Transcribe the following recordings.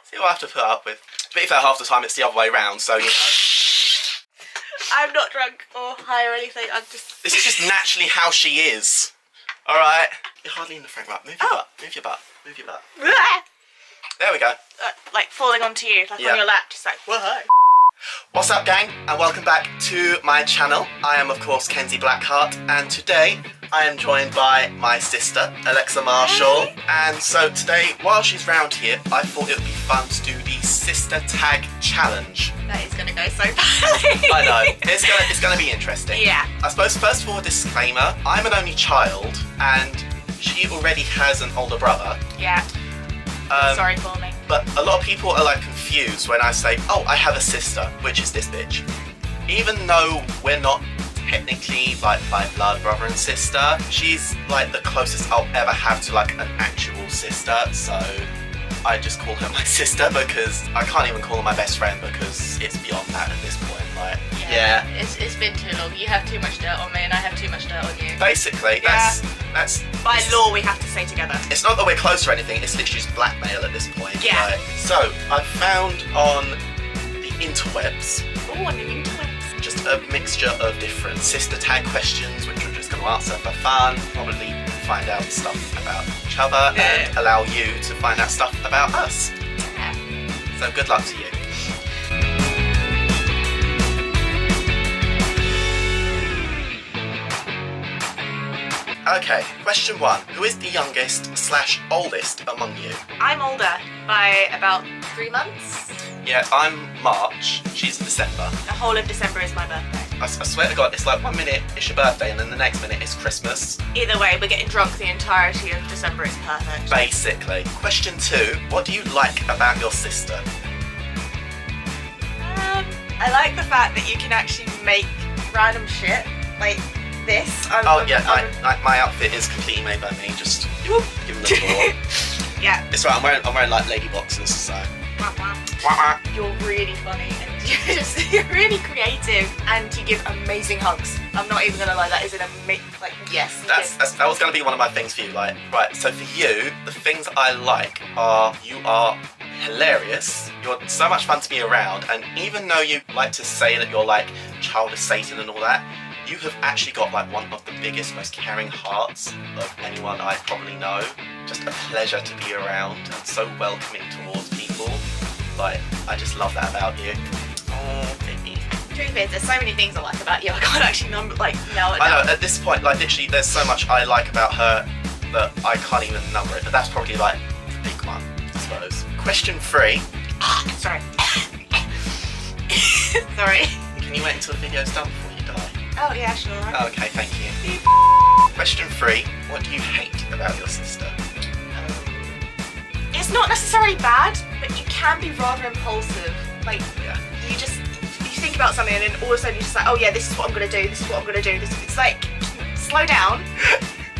See what I have to put up with. To be fair, half the time it's the other way round, so you know. I'm not drunk or high or anything. I'm just. This is just naturally how she is. Alright? You're hardly in the frame. Right, move your butt. Move your butt. Move your butt. There we go. Like falling onto you, like on your lap, just like, whoa. What's up, gang? And welcome back to my channel. I am, of course, Kenzie Blackheart, and today I am joined by my sister, Alexa Marshall. Hey. And so today, while she's round here, I thought it would be fun to do the Sister Tag Challenge. That is gonna go so badly. I know. It's gonna be interesting. Yeah. I suppose, first of all, a disclaimer. I'm an only child, and she already has an older brother. Yeah. Sorry for me. But a lot of people are like confused when I say, oh, I have a sister, which is this bitch. Even though we're not technically like by blood brother and sister, she's like the closest I'll ever have to like an actual sister. So I just call her my sister because I can't even call her my best friend because it's beyond that at this point. Like, yeah. It's been too long. You have too much dirt on me and I have too much dirt on you. Basically, that's by law we have to stay together. It's not that we're close or anything, it's literally just blackmail at this point. Yeah. Like, so I found on the interwebs. Oh, on the interwebs. Just a mixture of different sister tag questions which we're just going to answer for fun, probably find out stuff about each other and allow you to find out stuff about us. Yeah. So good luck to you. Okay, question 1. Who is the youngest / oldest among you? I'm older by about 3 months. Yeah, I'm March, she's December. The whole of December is my birthday. I swear to God, it's like 1 minute it's your birthday and then the next minute it's Christmas. Either way, we're getting drunk the entirety of December. It's perfect. Basically. Question 2. What do you like about your sister? I like the fact that you can actually make random shit like this. My outfit is completely made by me. Just give them the tour. Yeah. It's right. I'm wearing like lady boxers, so. You're really funny and you're really creative and you give amazing hugs. I'm not even gonna lie, that is an amazing, like, yes. That was gonna be one of my things for you, like, right, so for you, the things I like are, you are hilarious, you're so much fun to be around, and even though you like to say that you're like child of Satan and all that, you have actually got like one of the biggest, most caring hearts of anyone I probably know. Just a pleasure to be around and so welcoming towards people. Like, I just love that about you. Oh, baby. Truth is, there's so many things I like about you, I can't actually nail it down. I know, at this point, like literally there's so much I like about her that I can't even number it, but that's probably like the big one, I suppose. Question 3. Sorry. Sorry. Can you wait until the video's done before you die? Oh yeah, sure. Oh, okay, thank you. Question 3. What do you hate about your sister? It's not necessarily bad, but you can be rather impulsive. Like, you think about something and then all of a sudden you're just like, oh yeah, this is what I'm gonna do, this is what I'm gonna do. It's like, slow down.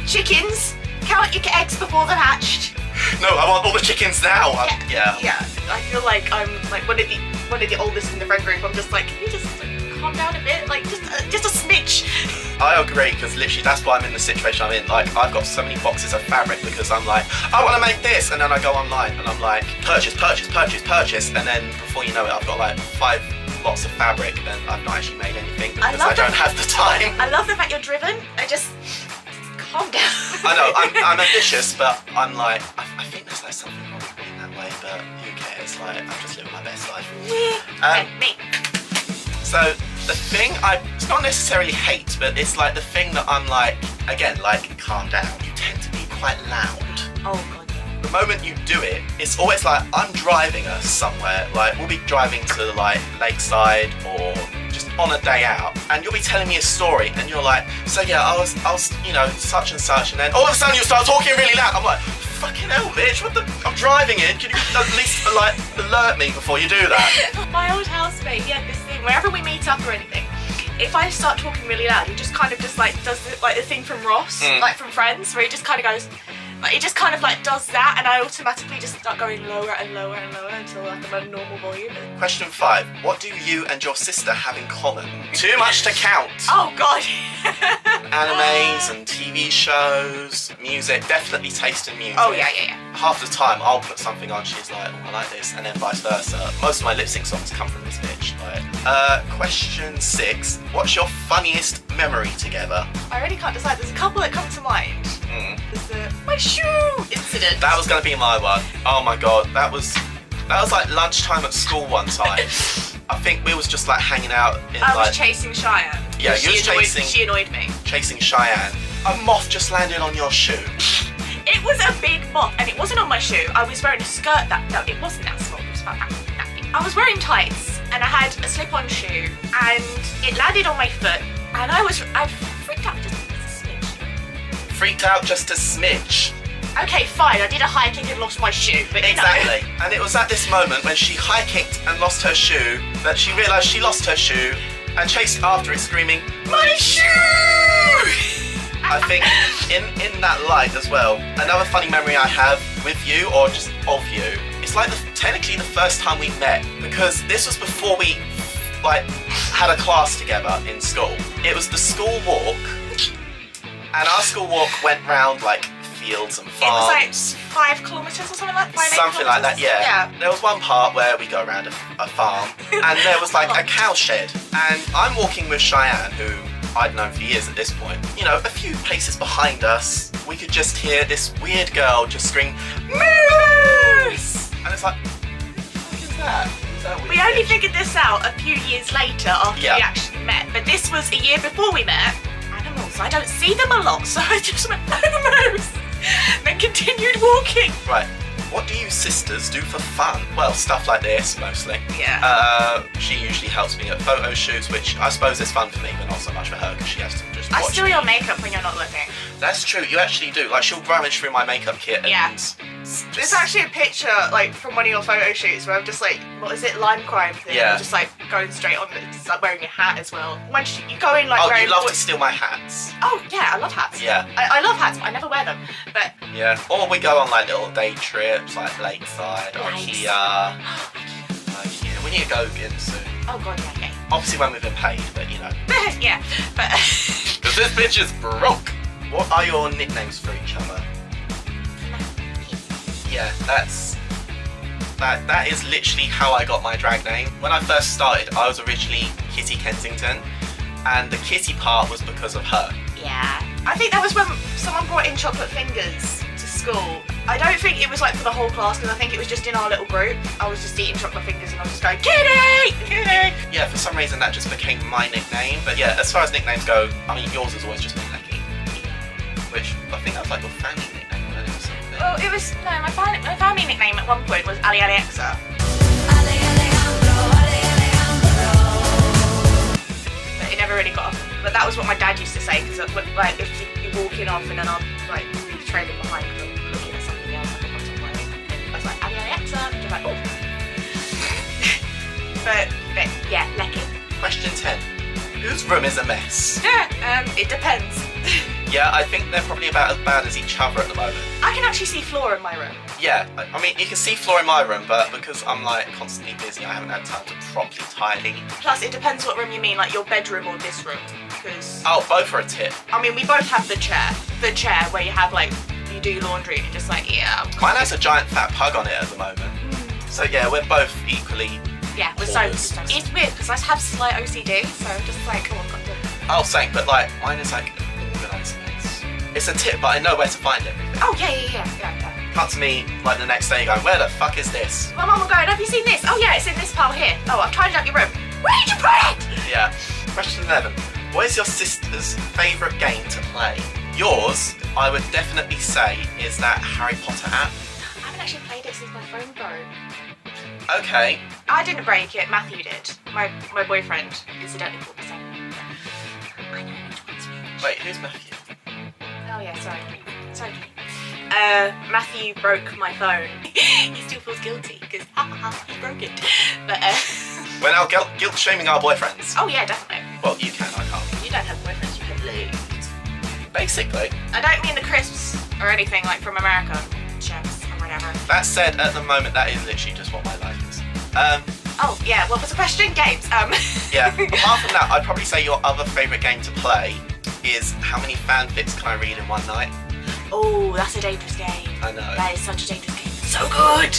Chickens, count your eggs before they're hatched. No, I want all the chickens now. Yeah, I feel like I'm like one of the oldest in the friend group. I'm just like, can you just calm down a bit? Like, just a smidge. I agree, because literally that's why I'm in the situation I'm in. Like, I've got so many boxes of fabric because I'm like, I want to make this, and then I go online and I'm like, purchase, and then before you know it, I've got like 5 lots of fabric and I've not actually made anything because I don't have the time. I love the fact you're driven. Just calm down. I know, I'm ambitious, but I'm like, I think there's like something wrong with being that way, but who cares? Like, I'm just living my best life. Me. So the thing it's not necessarily hate, but it's like the thing that I'm like, again, like, calm down. You tend to be quite loud. Oh god. The moment you do it, it's always like, I'm driving us somewhere, like, we'll be driving to like Lakeside or just on a day out, and you'll be telling me a story, and you're like, so yeah, I was, you know, such and such, and then all of a sudden you start talking really loud. I'm like, fucking hell, bitch, what the, I'm driving in, can you at least, like, alert me before you do that? My old housemate, he had this thing, wherever we meet up or anything, if I start talking really loud, he just kind of just like does the thing from Ross, like from Friends, where he just kind of goes, Like, it just kind of like does that, and I automatically just start going lower and lower and lower until like I'm at a normal volume. Question 5. What do you and your sister have in common? Too much to count. Oh god. Animes and TV shows, music, definitely taste in music. Oh yeah. Half the time I'll put something on, she's like, oh, I like this, and then vice versa. Most of my lip sync songs come from this bitch. Question 6. What's your funniest memory together? I really can't decide. There's a couple that come to mind. There's the my shoe incident. That was going to be my one. Oh my god, that was like lunchtime at school one time. I think we was just like hanging out in I was chasing Cheyenne. Yeah, you was chasing. She annoyed me. Chasing Cheyenne. A moth just landed on your shoe. It was a big moth, and it wasn't on my shoe. I was wearing a skirt no, it wasn't that small. It was about that big. I was wearing tights, and I had a slip-on shoe, and it landed on my foot, and I freaked out just a smidge. Freaked out just a smidge. Okay, fine. I did a high kick and lost my shoe, but exactly. And it was at this moment when she high kicked and lost her shoe that she realised she lost her shoe and chased after it, screaming, "My shoe!" I think in that light as well, another funny memory I have with you, or just of you, it's like technically the first time we met, because this was before we like had a class together in school. It was the school walk, and our school walk went round like fields and farms. It was like 5 kilometres or something like that. Something like that, yeah. There was one part where we go around a farm, and there was like a cow shed, and I'm walking with Cheyenne, who I'd known for years at this point. You know, a few paces behind us, we could just hear this weird girl just scream, "Moose!" And it's like, who the fuck is that? We only figured this out a few years later after we actually met, but this was a year before we met. Animals, I don't see them a lot, so I just went, "Moose!" Then continued walking. Right. What do you sisters do for fun? Well, stuff like this, mostly. Yeah. She usually helps me at photo shoots, which I suppose is fun for me, but not so much for her, because she has to just watch I steal your makeup when you're not looking. That's true, you actually do. Like, she'll rummage through my makeup kit and... There's actually a picture, like, from one of your photo shoots where I'm just like, what is it, lime crime thing? Yeah. You're just like going straight on, it's like wearing your hat as well. When you go in like oh, wearing... you love to steal my hats. Oh, yeah, I love hats. Yeah. I love hats, but I never wear them, but... Yeah, or we go on like little day trips, like Lakeside, or IKEA. We need to go again soon. Oh god, yeah. Obviously when we've been paid, but you know. Yeah, but... Because this bitch is broke. What are your nicknames for each other? Yeah, that is literally how I got my drag name. When I first started, I was originally Kitty Kensington, and the Kitty part was because of her. Yeah. I think that was when someone brought in chocolate fingers to school. I don't think it was like for the whole class, because I think it was just in our little group. I was just eating chocolate fingers and I was just going, "Kitty! Kitty!" Yeah, for some reason that just became my nickname. But yeah, as far as nicknames go, I mean, yours has always just been Lecky. Which, I think that was like your family nickname already or something. Well, it was, no, my family nickname at one point was Ali Alexa. But it never really got off. But that was what my dad used to say, because like, if you're walking off and then I'll like be trailing behind looking at something else, like a bottom line. I was like, Ali Alexa, and you're like, oh. but yeah, Lecky. Question 10. Whose room is a mess? It depends. Yeah, I think they're probably about as bad as each other at the moment. I can actually see floor in my room. Yeah, I mean, you can see floor in my room, but because I'm like constantly busy, I haven't had time to properly tidy. Plus, it depends what room you mean, like your bedroom or this room, because... Oh, both are a tip. I mean, we both have the chair where you have like, you do your laundry and you're just like, yeah. Mine has a giant fat pug on it at the moment. So yeah, we're both equally... Yeah, we're so... It's weird, because I have slight OCD, so I'm just like, oh, I've got to... Oh, same, but like, mine is like an organised space. It's a tip, but I know where to find everything. Oh, yeah. Cut to me, like, the next day going, where the fuck is this? My mum will go, have you seen this? Oh, yeah, it's in this pile here. Oh, I've tidied up your room. Where did you put it? Yeah. Question 11. What is your sister's favourite game to play? Yours, I would definitely say, is that Harry Potter app. I haven't actually played it since my phone broke. Okay. I didn't break it, Matthew did. My boyfriend, incidentally called the same. I know which one's which. Wait, who's Matthew? Oh yeah, sorry. Matthew broke my phone. He still feels guilty because he broke it. But we're now guilt shaming our boyfriends. Oh yeah, definitely. Well, you can, I can't. You don't have boyfriends, you have loads. Basically. I don't mean the crisps or anything like from America, chefs or whatever. That said, at the moment, that is literally just what my life is. Oh yeah, what was the question? Games. Yeah. Apart from that, I'd probably say your other favourite game to play is how many fanfics can I read in one night? Oh, that's a dangerous game. I know. That is such a dangerous game. So good.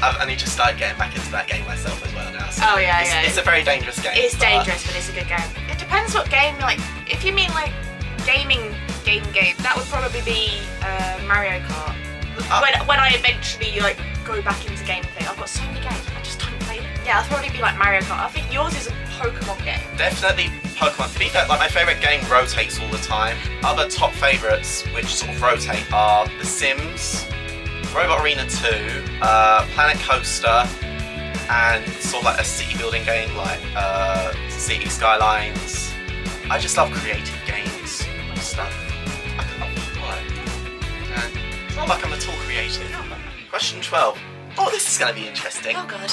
I need to start getting back into that game myself as well now. So Oh yeah, it's a very dangerous game. It's dangerous, but it's a good game. It depends what game. Like, if you mean like game, that would probably be Mario Kart. When I eventually like go back into gaming thing, I've got so many games, I just haven't played it. Yeah, I'll probably be like Mario Kart. I think yours is a Pokemon game. Definitely Pokemon. To be fair, like my favourite game rotates all the time. Other top favourites which sort of rotate are The Sims, Robot Arena 2, Planet Coaster, and sort of like a city building game like City Skylines. I just love creative games and stuff. I can't why. It's not like I'm at all creative. Question 12. Oh, this is going to be interesting. Oh god.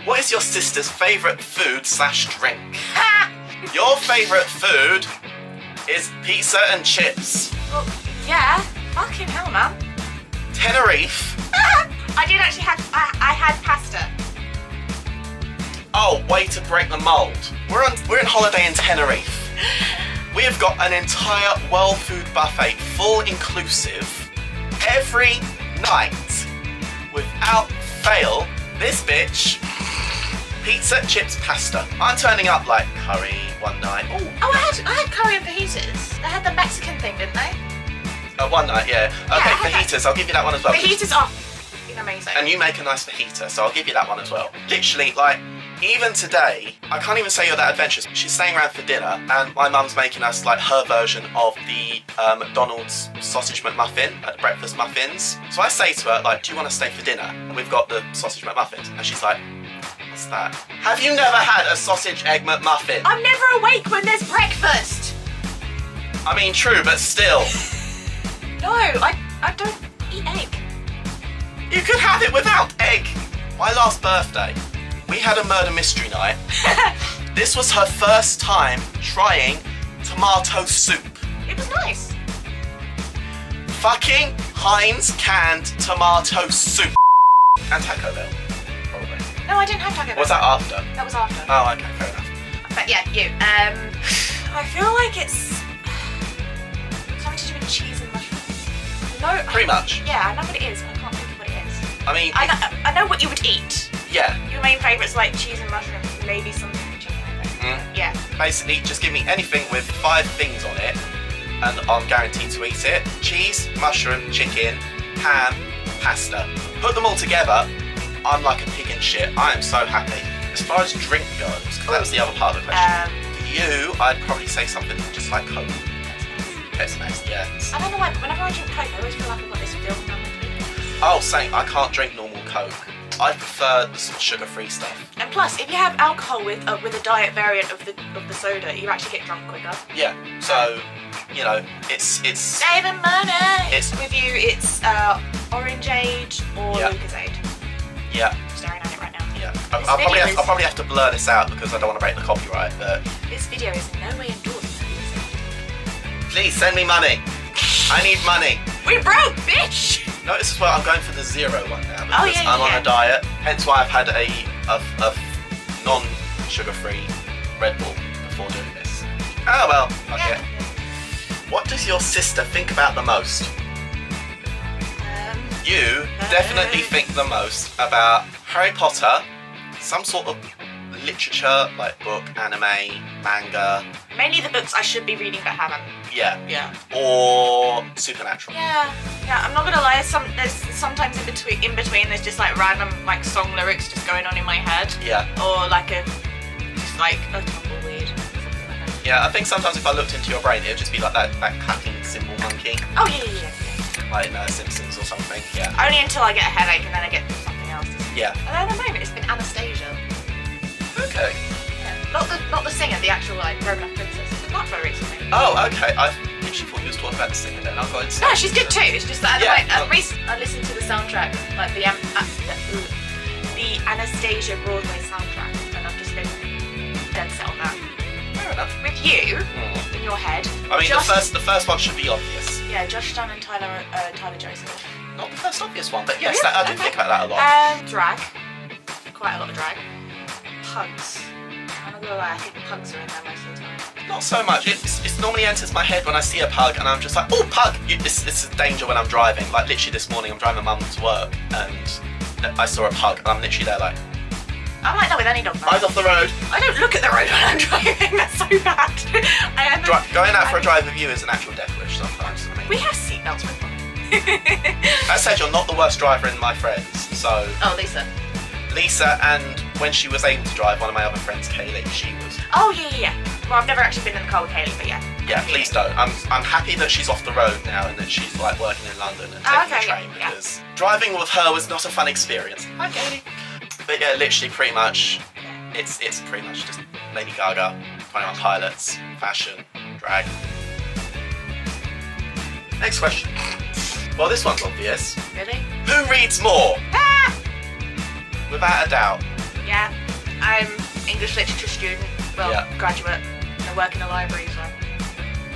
What is your sister's favourite food/drink? Your favourite food is pizza and chips. Well, yeah. Fucking hell, man. Tenerife. I did actually have. I had pasta. Oh, way to break the mould. We're in holiday in Tenerife. We have got an entire world food buffet, full inclusive, every night, without fail. This bitch, pizza, chips, pasta. I'm turning up like curry one night. Ooh. Oh, I had curry and fajitas. They had the Mexican thing, didn't they? One night, yeah. Okay, fajitas. I'll give you that one as well. Fajitas are amazing. And you make a nice fajita, so I'll give you that one as well. Literally, like, even today, I can't even say you're that adventurous. She's staying around for dinner, and my mum's making us, like, her version of the McDonald's sausage McMuffin, like the breakfast muffins. So I say to her, like, do you want to stay for dinner? And we've got the sausage McMuffins. And she's like, what's that? Have you never had a sausage egg McMuffin? I'm never awake when there's breakfast. I mean, true, but still. No, I don't eat egg. You could have it without egg. My last birthday, we had a murder mystery night. This was her first time trying tomato soup. It was nice. Fucking Heinz canned tomato soup. And Taco Bell, probably. No, I didn't have Taco Bell. Was that after? That was after. Oh, okay, fair enough. But yeah, you. I feel like it's something to do with cheese and mushrooms. No. Pretty much. Yeah, I know what it is, but I can't think of what it is. I mean, I know what you would eat. Yeah. Your main favourites like cheese and mushrooms, maybe something with chicken, I think. Yeah. Basically, just give me anything with 5 things on it, and I'm guaranteed to eat it. Cheese, mushroom, chicken, ham, pasta. Put them all together, I'm like a pig in shit. I am so happy. As far as drink goes, because that was the other part of the question. For you, I'd probably say something just like Coke. Pepsi Max, yeah. I don't know why, but whenever I drink Coke, I always feel like I've got this film on my teeth. Oh, same. I can't drink normal Coke. I prefer the sort of sugar-free stuff. And plus, if you have alcohol with a diet variant of the soda, you actually get drunk quicker. Yeah. So, you know, it's saving money. With you, it's Orangeade or Lucozade. Yeah. I'm staring at it right now. Yeah. I'll probably have to blur this out because I don't want to break the copyright. But this video is in no way endorsed. Please send me money. I need money. We broke, bitch. Notice as well, I'm going for the 0 one now because I'm on a diet. Hence why I've had a non-sugar-free Red Bull before doing this. Oh well, okay. What does your sister think about the most? You definitely think the most about Harry Potter, some sort of literature like book, anime, manga. Mainly the books I should be reading but haven't. Yeah. Yeah. Or Supernatural. Yeah. Yeah. I'm not gonna lie. There's sometimes in between there's just like random like song lyrics just going on in my head. Yeah. Or like a tumbleweed. Something like that. Yeah. I think sometimes if I looked into your brain, it'd just be like that clapping cymbal monkey. Oh yeah. Like in Simpsons or something. Yeah. Only until I get a headache and then I get something else. Yeah. And at the moment it's been Anastasia. Okay. Yeah. Not the singer, the actual like grown-up princess. Not very recently. Oh, okay. I literally thought you was talking about the singer then. I've got it. No, she's good too. It's just that I listened to the soundtrack, like the Anastasia Broadway soundtrack, and I've just been dead set on that. Fair enough. With you, in your head. I mean, the first one should be obvious. Yeah, Josh Dunn and Tyler Joseph. Not the first obvious one, but yes, I did think about that a lot. Drag. Quite a lot of drag. Pugs. I'm not gonna lie, I think pugs are in there most of the time. Not so much. It normally enters my head when I see a pug, and I'm just like, oh, pug! It's a danger when I'm driving. Like, literally this morning, I'm driving my mum to work, and I saw a pug, and I'm literally there like... I'm like that with any dog. Eyes off the road. I don't look at the road when I'm driving, that's so bad. Going out for a drive with you is an actual death wish sometimes. I mean, we have seatbelts with them. That said, you're not the worst driver in my friends, so... Oh, Lisa, and when she was able to drive, one of my other friends, Kaylee, she was... Oh, yeah. Well, I've never actually been in the car with Kaylee, but yeah. Yeah, please don't. I'm happy that she's off the road now and that she's like working in London and taking the train because driving with her was not a fun experience. Hi, Kaylee. But yeah, literally pretty much, it's pretty much just Lady Gaga, 21 Pilots, fashion, drag. Next question. Well, this one's obvious. Really? Who reads more? Ah! Without a doubt. Yeah, I'm English literature student, graduate, and I work in a library, so...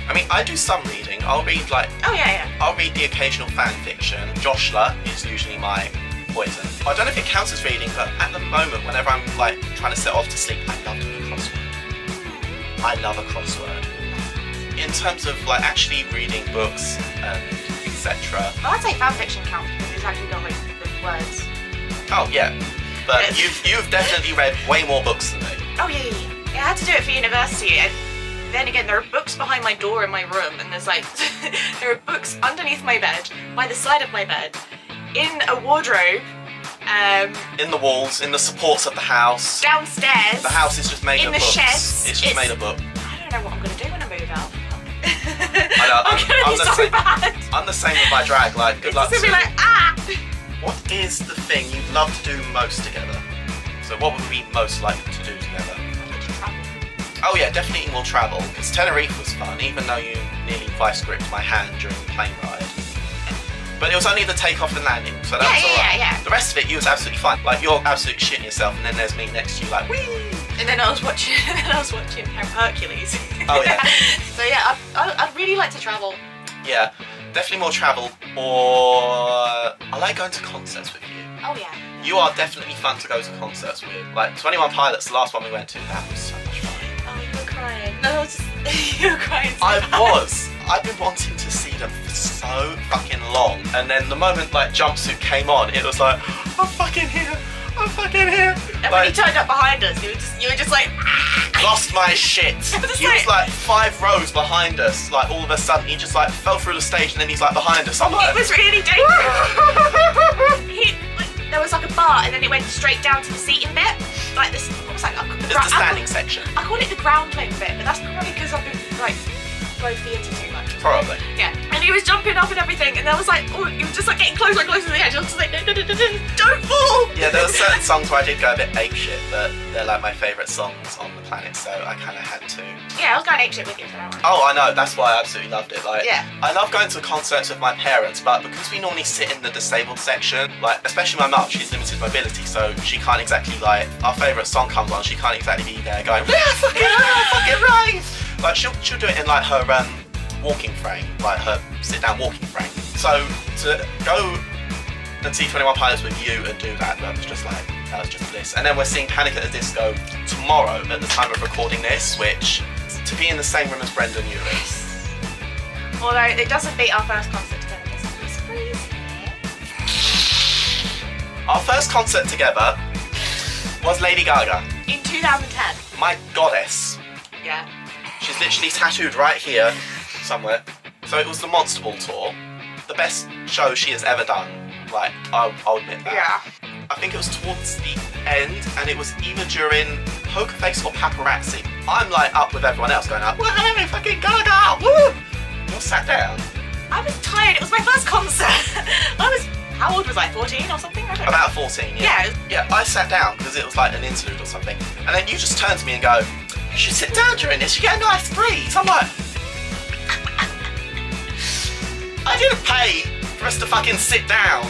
I mean, I do some reading. I'll read like... Oh, yeah. I'll read the occasional fan fiction. Joshua is usually my poison. I don't know if it counts as reading, but at the moment, whenever I'm like trying to set off to sleep, I love doing a crossword. I love a crossword. In terms of like actually reading books and etc. Well, I'd say fan fiction counts because it's actually got like the words. Oh yeah, but you've definitely read way more books than me. Oh yeah. I had to do it for university. And then again, there are books behind my door in my room, and there's like there are books underneath my bed, by the side of my bed, in a wardrobe. In the walls, in the supports of the house. Downstairs. The house is just made of books. In the sheds. It's just made of books. I don't know what I'm going to do when I move out. I'm the same with my drag. Like, good luck. It's gonna be like, ah! What is the thing you'd love to do most together? So, what would we most like to do together? I'd like to travel. Oh yeah, definitely more travel. Because Tenerife was fun, even though you nearly vice gripped my hand during the plane ride. But it was only the takeoff and landing, so that was alright. Yeah. The rest of it, you was absolutely fine. Like, you're absolutely shitting yourself, and then there's me next to you, like, whee! And then I was watching Hercules. Oh yeah. So yeah, I'd really like to travel. Yeah, definitely more travel, or I like going to concerts with you. Oh yeah. You are definitely fun to go to concerts with. Like 21 Pilots, the last one we went to, that was so much fun. Oh, you were crying. No, you were crying. So I bad. was. I've been wanting to see them for so fucking long, and then the moment like Jumpsuit came on, it was like, I'm fucking here. I'm fucking here. And when he turned up behind us, you were just like... Lost my shit. He was like 5 rows behind us, like all of a sudden he just like fell through the stage and then he's like behind us. I'm like... It was really dangerous. There was like a bar and then it went straight down to the seating bit. Like this, what was that? It's the standing section. I call it the groundling bit, but that's probably because I've been like going theatre too much. Probably. Yeah. And he was jumping up and everything, and I was like, oh, he was just like getting closer and closer to the edge. I was just like, no, don't fall! Yeah, there were certain songs where I did go a bit apeshit, but they're like my favourite songs on the planet, so I kind of had to. Yeah, I was going apeshit with you for that one. Oh, I know, that's why I absolutely loved it. Like, yeah. I love going to concerts with my parents, but because we normally sit in the disabled section, like, especially my mum, she's limited mobility, so she can't exactly, like, our favourite song comes on, she can't exactly be there going, yeah, fucking right! Like, she'll do it in, like, her, walking frame, like her sit-down walking frame. So to go and see 21 Pilots with you and do that, that was just bliss. And then we're seeing Panic at the Disco tomorrow at the time of recording this, which to be in the same room as Brendan Urie. Although it doesn't beat our first concert together. It's crazy. Our first concert together was Lady Gaga. In 2010. My goddess. Yeah. She's literally tattooed right here somewhere. So it was the Monster Ball tour. The best show she has ever done. Like, I'll admit that. Yeah. I think it was towards the end, and it was either during Poker Face or Paparazzi. I'm like up with everyone else going like, whoa, fucking Gaga, woo! You're sat down. I was tired, it was my first concert. How old was I, 14 or something? I don't know. About 14, yeah. Yeah, I sat down because it was like an interlude or something. And then you just turned to me and go, you should sit down during this, you get a nice breeze. I'm like, I didn't pay for us to fucking sit down.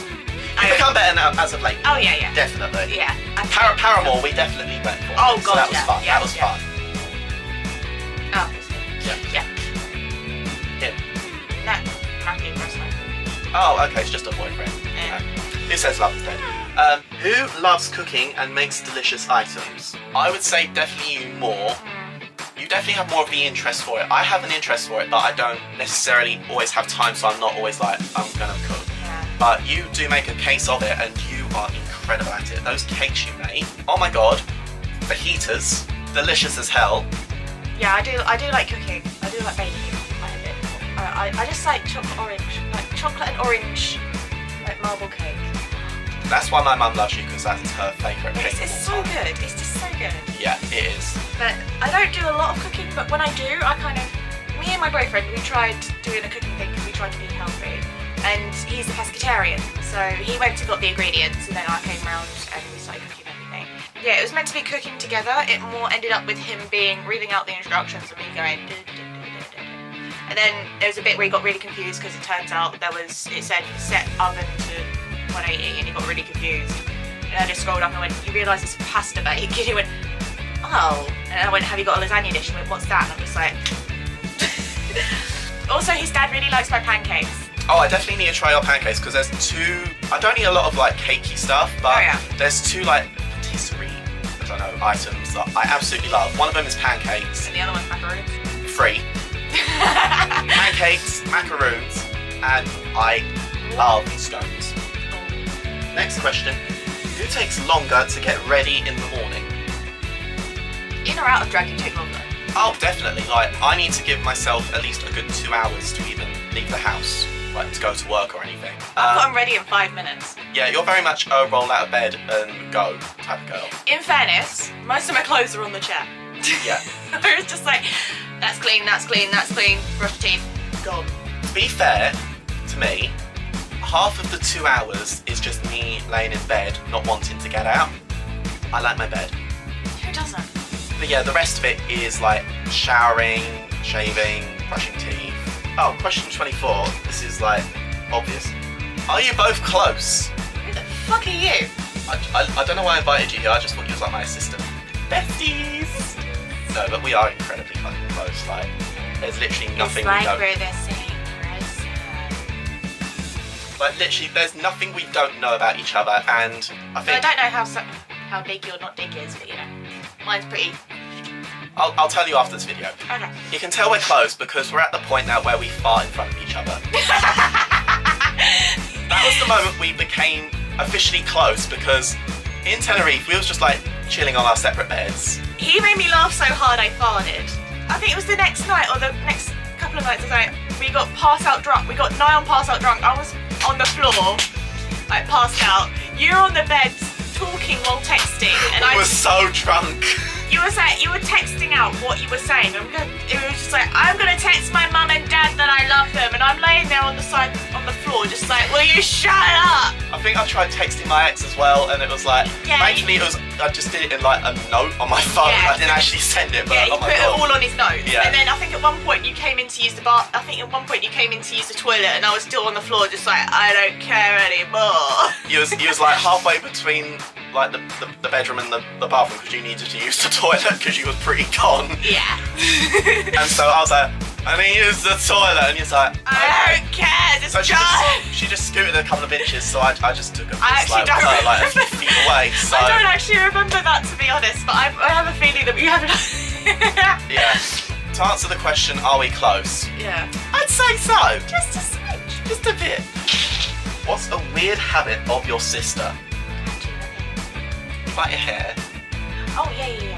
You've become better now as of late. Oh yeah. Definitely. Yeah. Paramore we definitely went for. Oh god, so that was fun. Yeah, that was fun. Yeah. Him. No, Matthew Brosnan. Oh, okay, it's just a boyfriend. Yeah. Who says love is dead? Who loves cooking and makes delicious items? I would say definitely you more. You definitely have more of the interest for it. I have an interest for it, but I don't necessarily always have time, so I'm not always like, I'm gonna cook. Yeah. But you do make a case of it, and you are incredible at it. Those cakes you make, oh my god, fajitas, delicious as hell. Yeah, I do like cooking. I do like baking quite a bit. I just like chocolate and orange, like marble cake. That's why my mum loves you, because that's her favourite cake. It's so good. It's just so good. Yeah, it is. But I don't do a lot of cooking, but when I do, me and my boyfriend, we tried doing a cooking thing because we tried to be healthy. And he's a pescatarian, so he went and got the ingredients, and then I came round and we started cooking everything. Yeah, it was meant to be cooking together. It more ended up with him reading out the instructions and me going. And then there was a bit where he got really confused because it turns out it said set oven to 180, and he got really confused. And I just scrolled up and I went, you realise it's pasta bake? And he went, oh. And I went, have you got a lasagna dish? And he went, what's that? And I'm just like... Also, his dad really likes my pancakes. Oh, I definitely need to try your pancakes, because there's two... I don't eat a lot of like cakey stuff, but there's two like patisserie, I don't know, items that I absolutely love. One of them is pancakes. And the other one's macaroons. Free. Pancakes, macaroons, and I love scones. Next question. Who takes longer to get ready in the morning? In or out of drag, you take longer. Oh, definitely. Like, I need to give myself at least a good 2 hours to even leave the house, like to go to work or anything. I've got them ready in 5 minutes. Yeah, you're very much a roll out of bed and go type of girl. In fairness, most of my clothes are on the chair. Yeah. It's just like, that's clean, that's clean, that's clean, brush your teeth, gone. To be fair to me, half of the 2 hours is just me laying in bed, not wanting to get out. I like my bed. Who doesn't? But yeah, the rest of it is like showering, shaving, brushing teeth. Oh, question 24. This is like obvious. Are you both close? Who the fuck are you? I don't know why I invited you here. I just thought you was like my assistant. Besties! No, but we are incredibly fucking close. Like, there's literally nothing it's like we don't... we're the same person. Like, literally, there's nothing we don't know about each other, and I think... I don't know how big your not dig is, but you know, mine's pretty... I'll tell you after this video. Okay. You can tell we're close because we're at the point now where we fart in front of each other. That was the moment we became officially close, because in Tenerife we was just like chilling on our separate beds. He made me laugh so hard I farted. I think it was the next night or the next couple of nights or something. We got pass out drunk. We got nigh on pass out drunk. I was on the floor, like passed out. You were on the bed talking while texting, and I was so drunk. You were texting out what you were saying. It was just like, I'm gonna text my mum and dad that I love them, and I'm laying there on the side on the floor, just like, will you shut up? I think I tried texting my ex as well, and it was like, thankfully I just did it in like a note on my phone. I didn't actually send it, but he oh my put god. it all on his notes. Yeah. And then I think at one point you came in to use the toilet, and I was still on the floor, just like, I don't care anymore. He was like halfway between like the bedroom and the bathroom, because you needed to use the toilet because you was pretty gone. Yeah. And so I was like, I need to use the toilet, and he's like, I don't care, just go. She just scooted a couple of inches, so I just took a piss I like a few feet away. So I don't actually remember that, to be honest, but I have a feeling that we haven't. Yeah. To answer the question, are we close? Yeah. I'd say so. Just a smidge. Just a bit. What's a weird habit of your sister? Like your hair. Oh yeah.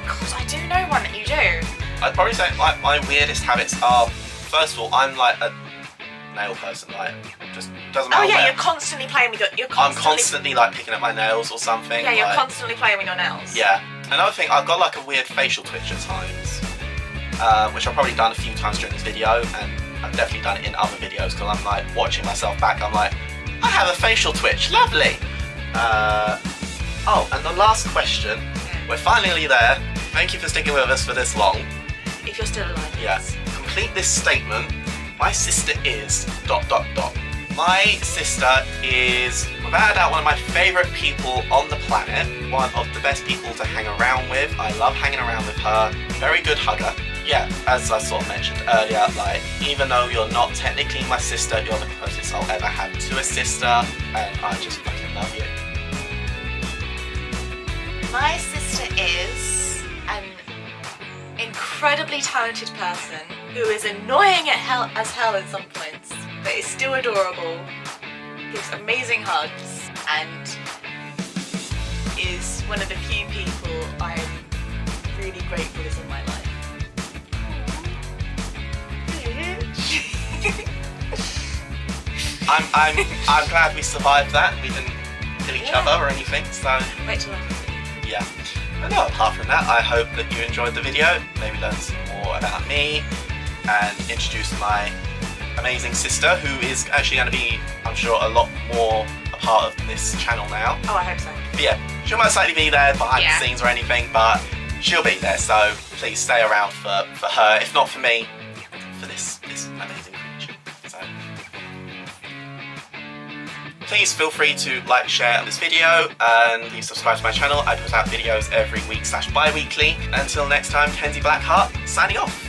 Cause I do know one that you do. I'd probably say like my weirdest habits are, first of all, I'm like a nail person, like just doesn't matter. Oh yeah, where. you're constantly playing with your. I'm constantly like picking up my nails or something. Yeah, you're like, constantly playing with your nails. Yeah. Another thing, I've got like a weird facial twitch at times, which I've probably done a few times during this video, and I've definitely done it in other videos, because I'm like watching myself back. I'm like, I have a facial twitch. Lovely. Oh, and the last question. We're finally there. Thank you for sticking with us for this long. If you're still alive. Yes. Complete this statement. My sister is ... My sister is, without a doubt, one of my favourite people on the planet. One of the best people to hang around with. I love hanging around with her. Very good hugger. yeah, as I sort of mentioned earlier, like, even though you're not technically my sister, you're the closest I'll ever have to a sister, and I just fucking love you. My sister is an incredibly talented person who is annoying as hell in some points, but is still adorable, gives amazing hugs, and is one of the few people I'm really grateful is in my life. I'm glad we survived that. We didn't kill each other or anything, so Wait till I'm yeah. But no, apart from that, I hope that you enjoyed the video, maybe learned some more about me, and introduced my amazing sister, who is actually going to be, I'm sure, a lot more a part of this channel now. Oh, I hope so. But yeah, she'll most likely be there behind Yeah. the scenes or anything, but she'll be there, so please stay around for her, if not for me, for this amazing creature. So please feel free to like, share this video, and please subscribe to my channel. I put out videos every week / bi-weekly. Until next time, Kenzie Blackheart, signing off.